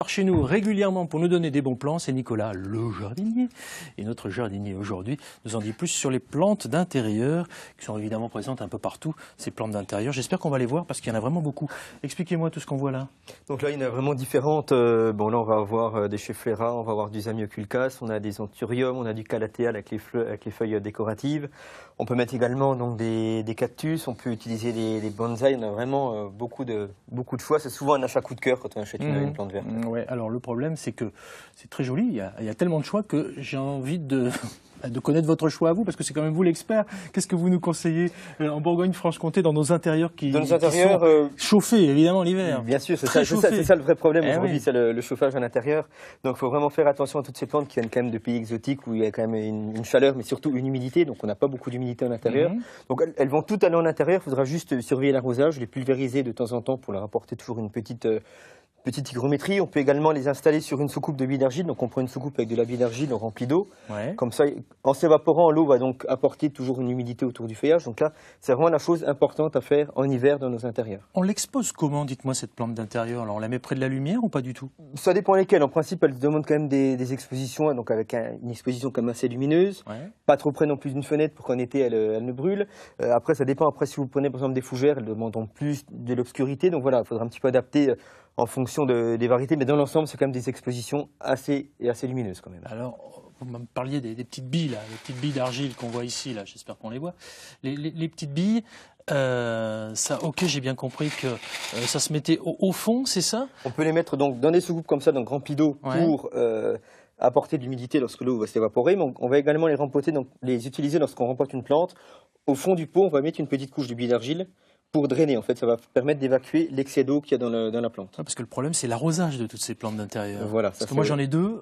par chez nous régulièrement pour nous donner des bons plans, c'est Nicolas, le jardinier. Et notre jardinier aujourd'hui nous en dit plus sur les plantes d'intérieur, qui sont évidemment présentes un peu partout, ces plantes d'intérieur. J'espère qu'on va les voir parce qu'il y en a vraiment beaucoup. Expliquez-moi tout ce qu'on voit là. Donc là, il y en a vraiment différentes. Bon, là, on va avoir des Schefflera, on va avoir du Zamioculcas, on a des Anthurium, on a du Calathea avec les feuilles décoratives. On peut mettre également donc, des cactus, on peut utiliser des bonsaïs. On a vraiment beaucoup de choix. C'est souvent un achat coup de cœur quand on achète une plante verte. Ouais, alors le problème, c'est que c'est très joli. Il y a tellement de choix que j'ai envie de connaître votre choix à vous, parce que c'est quand même vous l'expert. Qu'est-ce que vous nous conseillez en Bourgogne-Franche-Comté dans nos intérieurs qui sont chauffés, évidemment, l'hiver? Bien sûr, c'est ça le vrai problème aujourd'hui, c'est le chauffage à l'intérieur. Donc il faut vraiment faire attention à toutes ces plantes qui viennent quand même de pays exotiques où il y a quand même une chaleur, mais surtout une humidité. Donc on n'a pas beaucoup d'humidité à l'intérieur. Donc elles vont toutes aller en intérieur. Il faudra juste surveiller l'arrosage, les pulvériser de temps en temps pour leur apporter toujours une petite hygrométrie. On peut également les installer sur une soucoupe de billes d'argile. Donc on prend une soucoupe avec de la bille d'argile, on remplit d'eau. Ouais. Comme ça, en s'évaporant, l'eau va donc apporter toujours une humidité autour du feuillage. Donc là, c'est vraiment la chose importante à faire en hiver dans nos intérieurs. On l'expose comment, dites-moi, cette plante d'intérieur? Alors on la met près de la lumière ou pas du tout? Ça dépend lesquelles. En principe, elle demande quand même des expositions, donc avec une exposition quand même assez lumineuse. Ouais. Pas trop près non plus d'une fenêtre pour qu'en été, elle ne brûle. Après, ça dépend. Après, si vous prenez par exemple des fougères, elles demandent plus de l'obscurité. Donc voilà, il faudra un petit peu adapter en fonction des variétés, mais dans l'ensemble, c'est quand même des expositions assez lumineuses quand même. Alors, vous me parliez des petites billes, là, les petites billes d'argile qu'on voit ici, là, j'espère qu'on les voit. Les petites billes, ça, ok, j'ai bien compris que ça se mettait au fond, c'est ça? On peut les mettre donc dans des soucoupes comme ça, donc remplies d'eau, pour apporter de l'humidité lorsque l'eau va s'évaporer, mais on va également les rempoter, donc les utiliser lorsqu'on rempote une plante. Au fond du pot, on va mettre une petite couche de billes d'argile pour drainer, en fait, ça va permettre d'évacuer l'excès d'eau qu'il y a dans la plante. Parce que le problème, c'est l'arrosage de toutes ces plantes d'intérieur. Voilà. Parce que moi, j'en ai deux.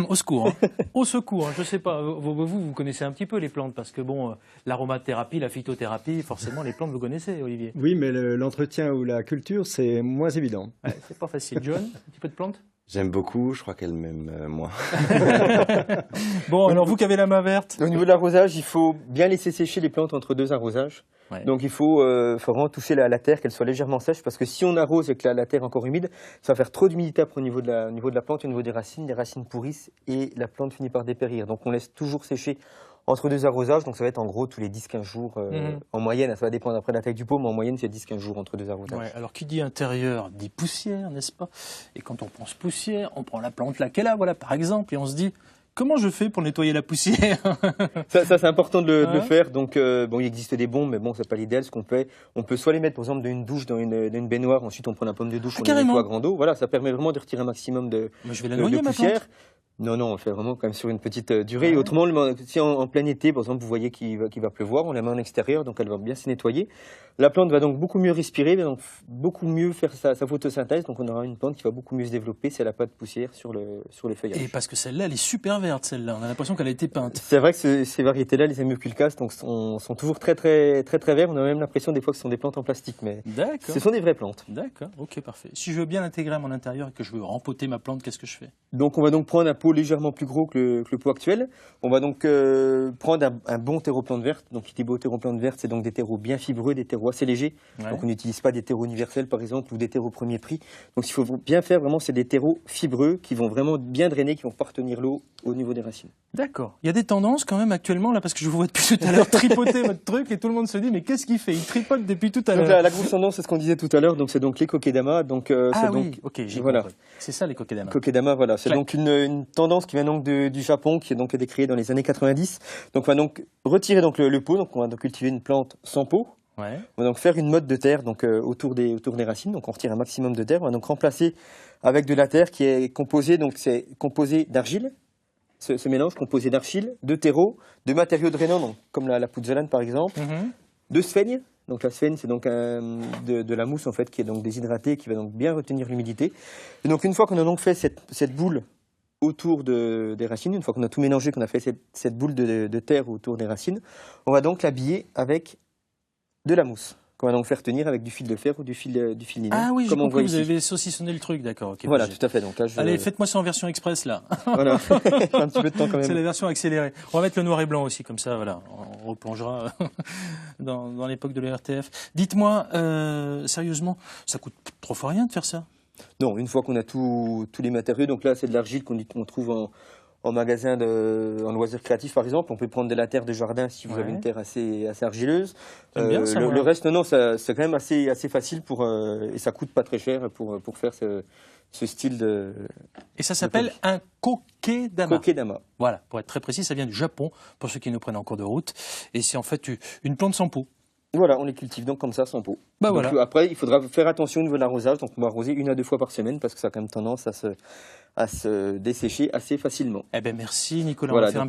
Au secours, hein. Au secours, hein. Je sais pas. Vous connaissez un petit peu les plantes, parce que bon, l'aromathérapie, la phytothérapie, forcément, les plantes, vous connaissez, Olivier. Oui, mais l'entretien ou la culture, c'est moins évident. Ouais, c'est pas facile. John, un petit peu de plantes? J'aime beaucoup, je crois qu'elle m'aime moins. Bon, alors vous qui avez la main verte. Au niveau de l'arrosage, il faut bien laisser sécher les plantes entre deux arrosages. Ouais. Donc il faut vraiment toucher la terre, qu'elle soit légèrement sèche, parce que si on arrose avec la terre encore humide, ça va faire trop d'humidité au niveau de la plante, au niveau des racines. Les racines pourrissent et la plante finit par dépérir. Donc on laisse toujours sécher entre deux arrosages, donc ça va être en gros tous les 10-15 jours en moyenne. Ça va dépendre après de la taille du pot, mais en moyenne c'est 10-15 jours entre deux arrosages. Ouais, alors qui dit intérieur dit poussière, n'est-ce pas? Et quand on pense poussière, on prend la plante là qu'elle a, voilà, par exemple, et on se dit, comment je fais pour nettoyer la poussière? Ça c'est important de le faire. Donc bon, il existe des bombes, mais bon, c'est pas l'idéal. Ce qu'on fait, on peut soit les mettre par exemple dans une douche, dans une baignoire. Ensuite, on prend la pomme de douche, on les nettoie à grande eau. Voilà, ça permet vraiment de retirer un maximum de poussière. Non, on le fait vraiment quand même sur une petite durée. Autrement, si en plein été, par exemple, vous voyez qu'il va pleuvoir, on la met en extérieur, donc elle va bien se nettoyer. La plante va donc beaucoup mieux respirer, va donc beaucoup mieux faire sa photosynthèse, donc on aura une plante qui va beaucoup mieux se développer si elle n'a pas de poussière sur les feuillages. Et parce que celle-là, elle est super verte, celle-là. On a l'impression qu'elle a été peinte. C'est vrai que ces variétés-là, les Zamioculcas, donc sont toujours très verts. On a même l'impression des fois que ce sont des plantes en plastique, mais ce sont des vraies plantes. D'accord, ok, parfait. Si je veux bien l'intégrer à mon intérieur et que je veux rempoter ma plante, qu'est-ce que je fais? Donc on va donc prendre un pot légèrement plus gros que le pot actuel. On va donc prendre un bon terreau plante verte. Donc qui dit beau terreau plante verte, c'est donc des terreaux bien fibreux, des terreaux assez légers. Ouais. Donc on n'utilise pas des terreaux universels par exemple ou des terreaux premier prix. Donc ce qu'il faut bien faire vraiment, c'est des terreaux fibreux qui vont vraiment bien drainer, qui vont pas retenir l'eau au niveau des racines. D'accord. Il y a des tendances quand même actuellement là, parce que je vous vois depuis tout à l'heure tripoter votre truc et tout le monde se dit mais qu'est-ce qu'il fait? Il tripote depuis tout à l'heure. Donc la grosse tendance, c'est ce qu'on disait tout à l'heure. Donc c'est donc les kokedama. Donc ok, j'ai compris. C'est ça les kokedama. Kokedama, voilà. C'est donc une tendance qui vient donc du Japon, qui a donc été créée dans les années 90. Donc on va donc retirer donc le pot. Donc on va donc cultiver une plante sans pot. Ouais. On va donc faire une motte de terre donc autour des racines. Donc on retire un maximum de terre. On va donc remplacer avec de la terre qui est composée, donc c'est composé d'argile. Ce mélange composé d'argile, de terreau, de matériaux drainants, donc, comme la pouzzolane par exemple, de sphègne. Donc la sphègne, c'est donc de la mousse en fait qui est donc déshydratée, qui va donc bien retenir l'humidité. Et donc une fois qu'on a donc fait cette boule autour des racines, une fois qu'on a tout mélangé, qu'on a fait cette boule de terre autour des racines, on va donc l'habiller avec de la mousse, qu'on va donc faire tenir avec du fil de fer ou du fil nylon. Ah oui, j'ai compris, vous avez saucissonné le truc, d'accord. Okay, voilà, tout à fait. Donc là, allez, faites-moi ça en version express, là. Voilà, un petit peu de temps quand même. C'est la version accélérée. On va mettre le noir et blanc aussi, comme ça, voilà. On replongera dans l'époque de l'ERTF. Dites-moi, sérieusement, ça coûte trop rien de faire ça? Non, une fois qu'on a tous les matériaux, donc là c'est de l'argile qu'on trouve en magasin en loisirs créatifs par exemple. On peut prendre de la terre de jardin si vous avez une terre assez argileuse. Bien, ça, le reste, non, c'est quand même assez facile et ça coûte pas très cher pour faire ce style de... Et ça s'appelle un kokedama. Kokedama. Voilà, pour être très précis, ça vient du Japon, pour ceux qui nous prennent en cours de route. Et c'est en fait une plante sans peau. Voilà, on les cultive donc comme ça, sans pot. Bah donc, voilà. Après, il faudra faire attention au niveau de l'arrosage. Donc on va arroser 1 à 2 fois par semaine parce que ça a quand même tendance à se dessécher assez facilement. Eh bien merci Nicolas, Voilà, on va faire un